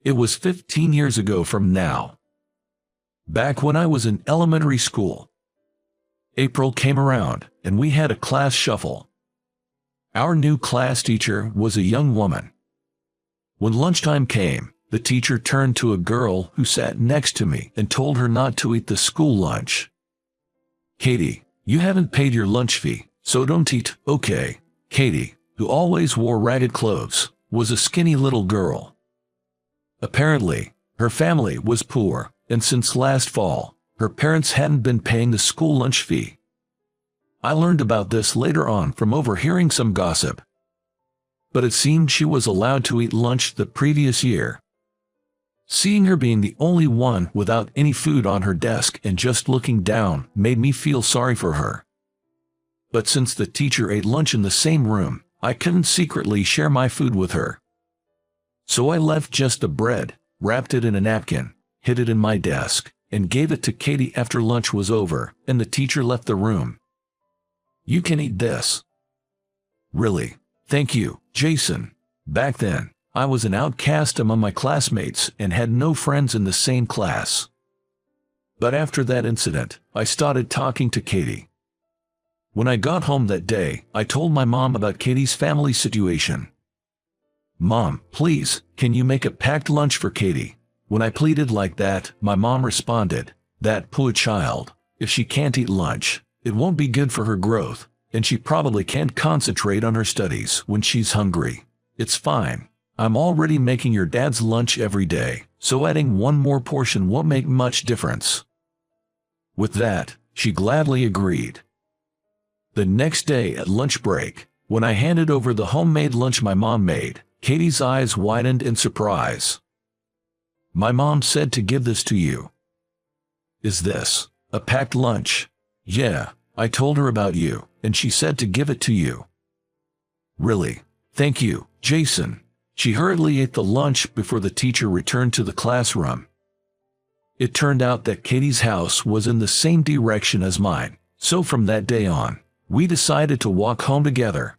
It was 15 years ago from now. Back when I was in elementary school. April came around, and we had a class shuffle. Our new class teacher was a young woman. When lunchtime came, the teacher turned to a girl who sat next to me and told her not to eat the school lunch. "Katie, you haven't paid your lunch fee, so don't eat, okay?" Katie, who always wore ragged clothes, was a skinny little girl. Apparently, her family was poor, and since last fall, her parents hadn't been paying the school lunch fee. I learned about this later on from overhearing some gossip. But it seemed she was allowed to eat lunch the previous year. Seeing her being the only one without any food on her desk and just looking down made me feel sorry for her. But since the teacher ate lunch in the same room, I couldn't secretly share my food with her. So I left just the bread, wrapped it in a napkin, hid it in my desk, and gave it to Katie after lunch was over and the teacher left the room. "You can eat this." "Really? Thank you, Jason." Back then, I was an outcast among my classmates and had no friends in the same class. But after that incident, I started talking to Katie. When I got home that day, I told my mom about Katie's family situation. "Mom, please, can you make a packed lunch for Katie?" When I pleaded like that, my mom responded, "That poor child, if she can't eat lunch, it won't be good for her growth, and she probably can't concentrate on her studies when she's hungry. It's fine. I'm already making your dad's lunch every day, so adding one more portion won't make much difference." With that, she gladly agreed. The next day at lunch break, when I handed over the homemade lunch my mom made, Katie's eyes widened in surprise. "My mom said to give this to you." "Is this a packed lunch?" "Yeah, I told her about you, and she said to give it to you." "Really? Thank you, Jason." She hurriedly ate the lunch before the teacher returned to the classroom. It turned out that Katie's house was in the same direction as mine, so from that day on, we decided to walk home together.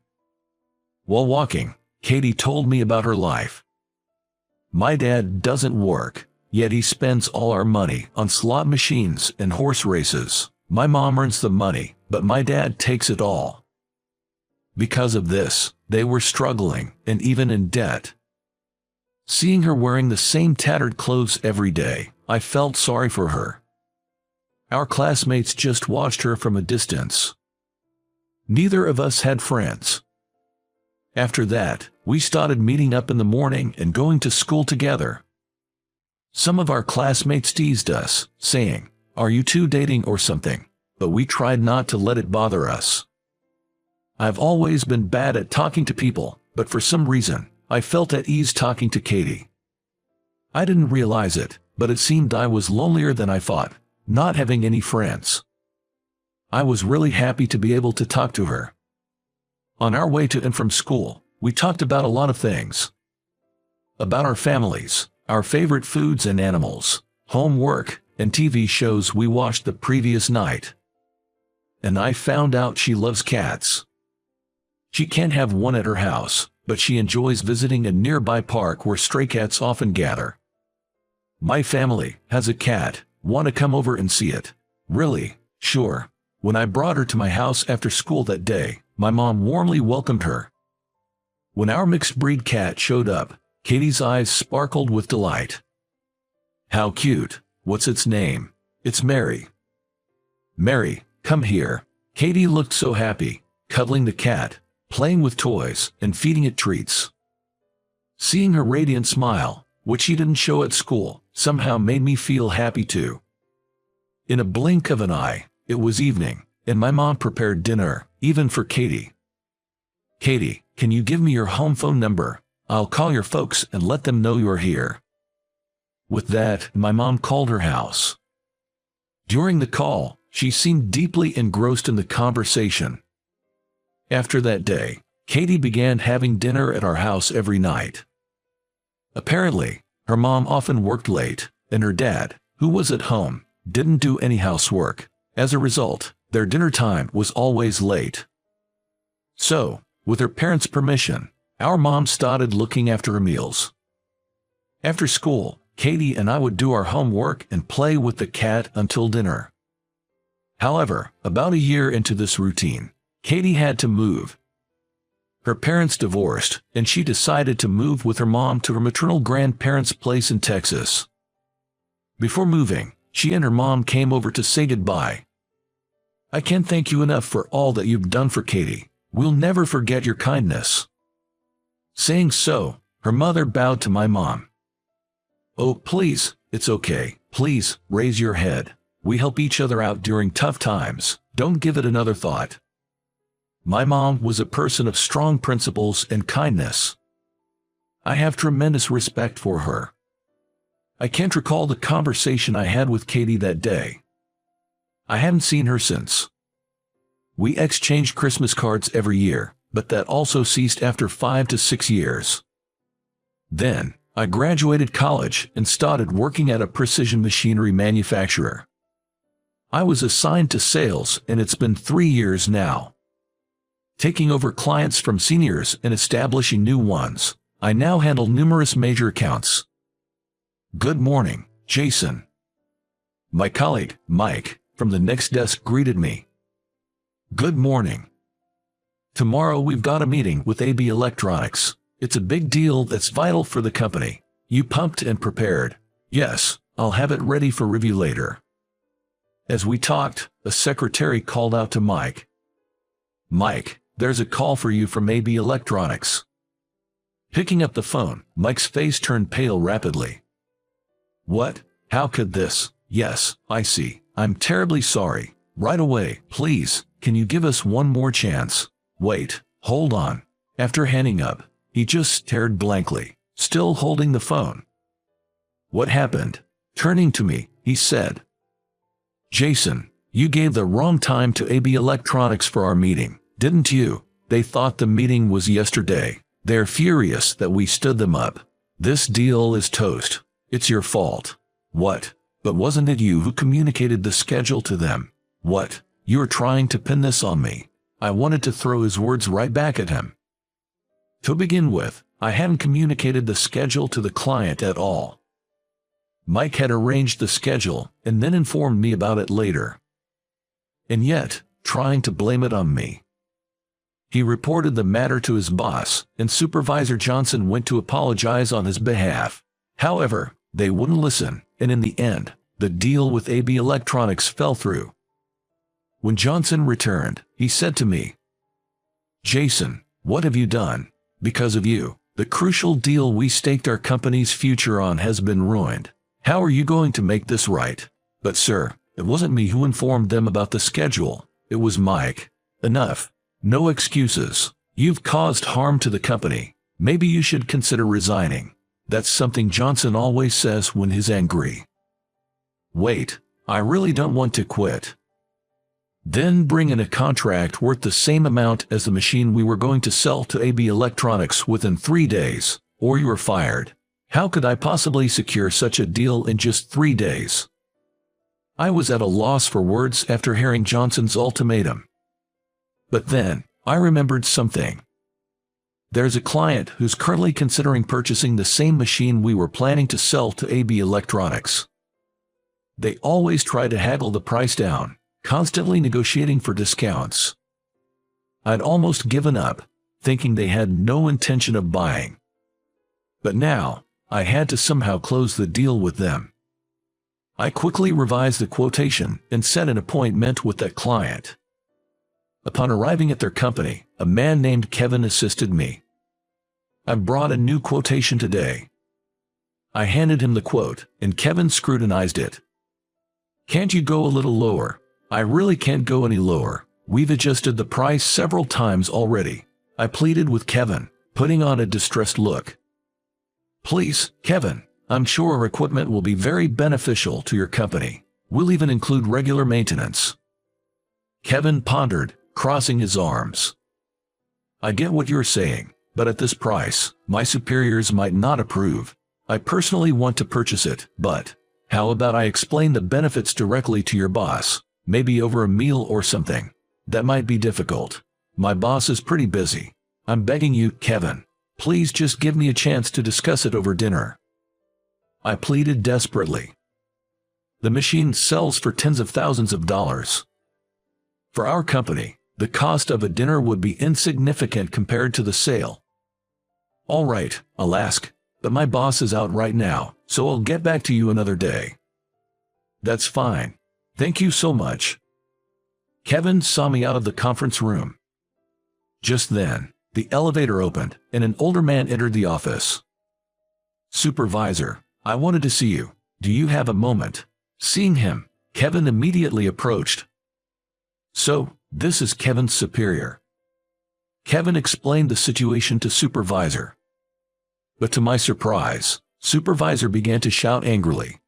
While walking, Katie told me about her life. "My dad doesn't work, yet he spends all our money on slot machines and horse races. My mom earns the money, but my dad takes it all." Because of this, they were struggling and even in debt. Seeing her wearing the same tattered clothes every day, I felt sorry for her. Our classmates just watched her from a distance. Neither of us had friends. After that, we started meeting up in the morning and going to school together. Some of our classmates teased us, saying, "Are you two dating or something?" But we tried not to let it bother us. I've always been bad at talking to people, but for some reason, I felt at ease talking to Katie. I didn't realize it, but it seemed I was lonelier than I thought, not having any friends. I was really happy to be able to talk to her. On our way to and from school, we talked about a lot of things. About our families, our favorite foods and animals, homework, and TV shows we watched the previous night. And I found out she loves cats. She can't have one at her house, but she enjoys visiting a nearby park where stray cats often gather. "My family has a cat. Want to come over and see it?" "Really? Sure." When I brought her to my house after school that day, my mom warmly welcomed her. When our mixed-breed cat showed up, Katie's eyes sparkled with delight. "How cute. What's its name?" "It's Mary." "Mary, come here." Katie looked so happy, cuddling the cat, playing with toys, and feeding it treats. Seeing her radiant smile, which she didn't show at school, somehow made me feel happy too. In a blink of an eye, it was evening, and my mom prepared dinner, even for Katie. "Katie, can you give me your home phone number? I'll call your folks and let them know you're here." With that, my mom called her house. During the call, she seemed deeply engrossed in the conversation. After that day, Katie began having dinner at our house every night. Apparently, her mom often worked late, and her dad, who was at home, didn't do any housework. As a result, their dinner time was always late. So, with her parents' permission, our mom started looking after her meals. After school, Katie and I would do our homework and play with the cat until dinner. However, about a year into this routine, Katie had to move. Her parents divorced, and she decided to move with her mom to her maternal grandparents' place in Texas. Before moving, she and her mom came over to say goodbye. "I can't thank you enough for all that you've done for Katie. We'll never forget your kindness." Saying so, her mother bowed to my mom. "Oh, please, it's okay. Please, raise your head. We help each other out during tough times. Don't give it another thought." My mom was a person of strong principles and kindness. I have tremendous respect for her. I can't recall the conversation I had with Katie that day. I haven't seen her since. We exchanged Christmas cards every year, but that also ceased after 5 to 6 years. Then, I graduated college and started working at a precision machinery manufacturer. I was assigned to sales, and it's been 3 years now. Taking over clients from seniors and establishing new ones, I now handle numerous major accounts. "Good morning, Jason." My colleague, Mike, from the next desk greeted me. "Good morning. Tomorrow we've got a meeting with AB Electronics. It's a big deal that's vital for the company. You pumped and prepared?" "Yes, I'll have it ready for review later." As we talked, a secretary called out to Mike. "Mike, there's a call for you from AB Electronics." Picking up the phone, Mike's face turned pale rapidly. "What? How could this? Yes, I see. I'm terribly sorry. Right away, please, can you give us one more chance?" "Wait, hold on." After hanging up, he just stared blankly, still holding the phone. "What happened?" Turning to me, he said, "Jason, you gave the wrong time to AB Electronics for our meeting, didn't you? They thought the meeting was yesterday. They're furious that we stood them up. This deal is toast. It's your fault." "What? But wasn't it you who communicated the schedule to them?" "What? You're trying to pin this on me." I wanted to throw his words right back at him. To begin with, I hadn't communicated the schedule to the client at all. Mike had arranged the schedule and then informed me about it later. And yet, trying to blame it on me. He reported the matter to his boss, and Supervisor Johnson went to apologize on his behalf. However, they wouldn't listen, and in the end, the deal with AB Electronics fell through. When Johnson returned, he said to me, "Jason, what have you done? Because of you, the crucial deal we staked our company's future on has been ruined. How are you going to make this right?" "But sir, it wasn't me who informed them about the schedule. It was Mike." "Enough. No excuses. You've caused harm to the company. Maybe you should consider resigning." That's something Johnson always says when he's angry. "Wait, I really don't want to quit." "Then bring in a contract worth the same amount as the machine we were going to sell to AB Electronics within 3 days, or you are fired." How could I possibly secure such a deal in just 3 days? I was at a loss for words after hearing Johnson's ultimatum. But then, I remembered something. There's a client who's currently considering purchasing the same machine we were planning to sell to AB Electronics. They always try to haggle the price down, constantly negotiating for discounts. I'd almost given up, thinking they had no intention of buying. But now, I had to somehow close the deal with them. I quickly revised the quotation and set an appointment with that client. Upon arriving at their company, a man named Kevin assisted me. "I've brought a new quotation today." I handed him the quote, and Kevin scrutinized it. "Can't you go a little lower?" "I really can't go any lower. We've adjusted the price several times already," I pleaded with Kevin, putting on a distressed look. "Please, Kevin, I'm sure our equipment will be very beneficial to your company. We'll even include regular maintenance." Kevin pondered, crossing his arms. "I get what you're saying, but at this price, my superiors might not approve. I personally want to purchase it, but how about I explain the benefits directly to your boss, maybe over a meal or something?" "That might be difficult. My boss is pretty busy. I'm begging you, Kevin, please just give me a chance to discuss it over dinner." I pleaded desperately. The machine sells for tens of thousands of dollars. For our company, the cost of a dinner would be insignificant compared to the sale. All right, I'll ask, but my boss is out right now, so I'll get back to you another day. That's fine. Thank you so much. Kevin saw me out of the conference room. Just then, the elevator opened, and an older man entered the office. Supervisor, I wanted to see you. Do you have a moment? Seeing him, Kevin immediately approached. So, this is Kevin's superior. Kevin explained the situation to Supervisor. But to my surprise, Supervisor began to shout angrily.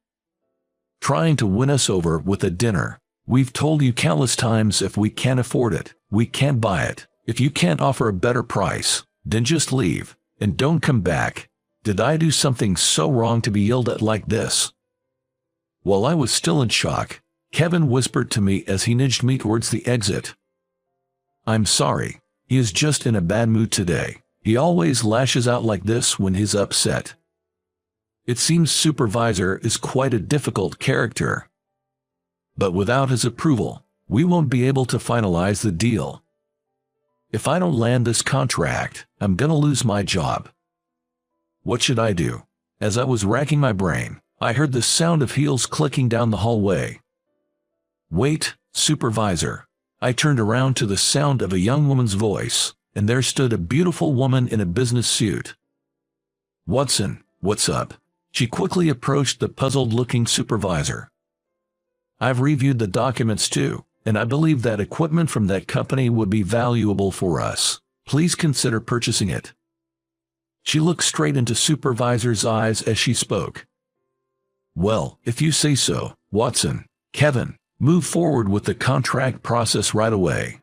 Trying to win us over with a dinner. We've told you countless times if we can't afford it, we can't buy it. If you can't offer a better price, then just leave, and don't come back. Did I do something so wrong to be yelled at like this? While I was still in shock, Kevin whispered to me as he nudged me towards the exit. I'm sorry, he is just in a bad mood today. He always lashes out like this when he's upset. It seems Supervisor is quite a difficult character. But without his approval, we won't be able to finalize the deal. If I don't land this contract, I'm gonna lose my job. What should I do? As I was racking my brain, I heard the sound of heels clicking down the hallway. Wait, Supervisor. I turned around to the sound of a young woman's voice, and there stood a beautiful woman in a business suit. Watson, what's up? She quickly approached the puzzled-looking Supervisor. I've reviewed the documents too, and I believe that equipment from that company would be valuable for us. Please consider purchasing it. She looked straight into Supervisor's eyes as she spoke. Well, if you say so, Watson. Kevin, move forward with the contract process right away.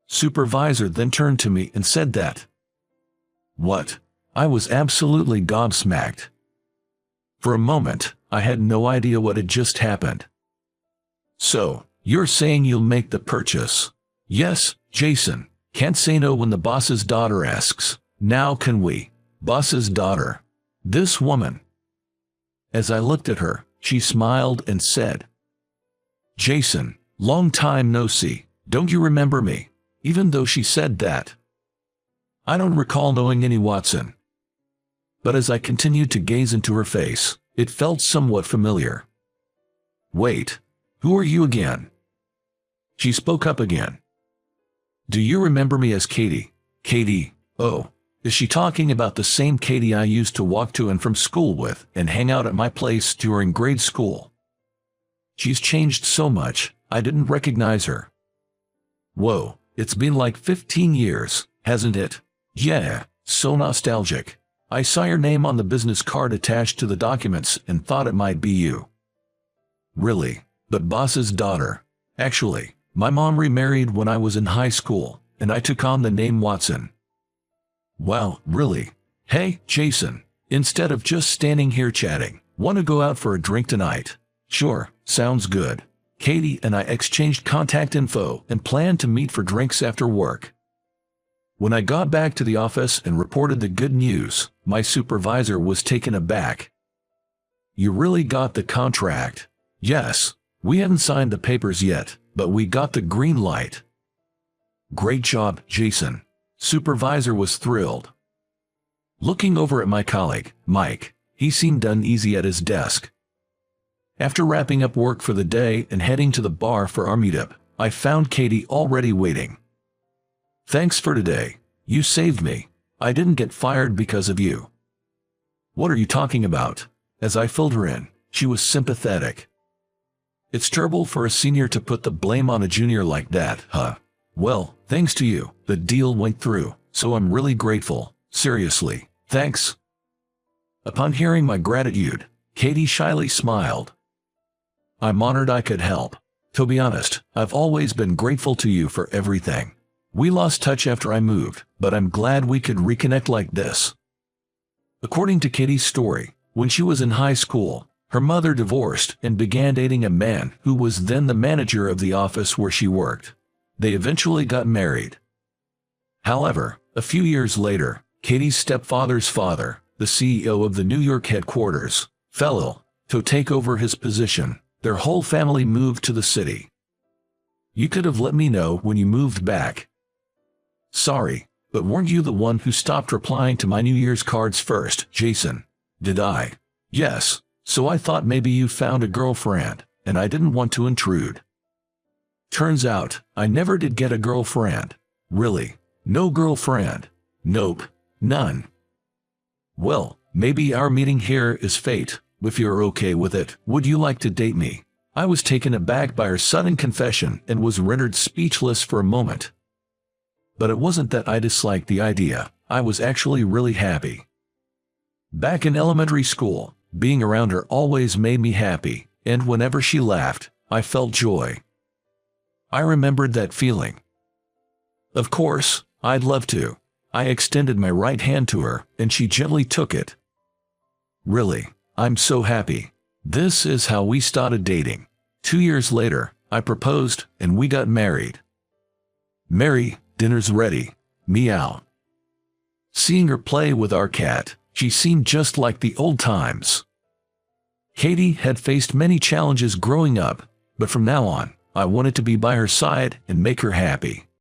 Supervisor then turned to me and said that. What? I was absolutely gobsmacked. For a moment, I had no idea what had just happened. So, you're saying you'll make the purchase? Yes, Jason. Can't say no when the boss's daughter asks. Now can we? Boss's daughter. This woman. As I looked at her, she smiled and said, Jason, long time no see. Don't you remember me? Even though she said that. I don't recall knowing any Watson. But as I continued to gaze into her face, it felt somewhat familiar. Wait, who are you again? She spoke up again. Do you remember me as Katie? Katie, oh, is she talking about the same Katie I used to walk to and from school with and hang out at my place during grade school? She's changed so much, I didn't recognize her. Whoa, it's been like 15 years, hasn't it? Yeah, so nostalgic. I saw your name on the business card attached to the documents and thought it might be you. Really? But boss's daughter. Actually, my mom remarried when I was in high school, and I took on the name Watson. Wow, really? Hey, Jason, instead of just standing here chatting, want to go out for a drink tonight? Sure, sounds good. Katie and I exchanged contact info and planned to meet for drinks after work. When I got back to the office and reported the good news, my supervisor was taken aback. You really got the contract? Yes, we haven't signed the papers yet, but we got the green light. Great job, Jason. Supervisor was thrilled. Looking over at my colleague, Mike, he seemed uneasy at his desk. After wrapping up work for the day and heading to the bar for our meetup, I found Katie already waiting. Thanks for today. You saved me. I didn't get fired because of you. What are you talking about? As I filled her in, she was sympathetic. It's terrible for a senior to put the blame on a junior like that, huh? Well, thanks to you, the deal went through, so I'm really grateful. Seriously, thanks. Upon hearing my gratitude, Katie shyly smiled. I'm honored I could help. To be honest, I've always been grateful to you for everything. We lost touch after I moved, but I'm glad we could reconnect like this. According to Katie's story, when she was in high school, her mother divorced and began dating a man who was then the manager of the office where she worked. They eventually got married. However, a few years later, Katie's stepfather's father, the CEO of the New York headquarters, fellow to take over his position. Their whole family moved to the city. You could have let me know when you moved back. Sorry, but weren't you the one who stopped replying to my New Year's cards first, Jason? Did I? Yes, so I thought maybe you found a girlfriend, and I didn't want to intrude. Turns out, I never did get a girlfriend. Really? No girlfriend? Nope, none. Well, maybe our meeting here is fate. If you're okay with it, would you like to date me? I was taken aback by her sudden confession and was rendered speechless for a moment. But it wasn't that I disliked the idea. I was actually really happy. Back in elementary school, being around her always made me happy, and whenever she laughed, I felt joy. I remembered that feeling. Of course, I'd love to. I extended my right hand to her, and she gently took it. Really, I'm so happy. This is how we started dating. 2 years later, I proposed, and we got married. Mary, dinner's ready. Meow. Seeing her play with our cat, she seemed just like the old times. Katie had faced many challenges growing up, but from now on, I wanted to be by her side and make her happy.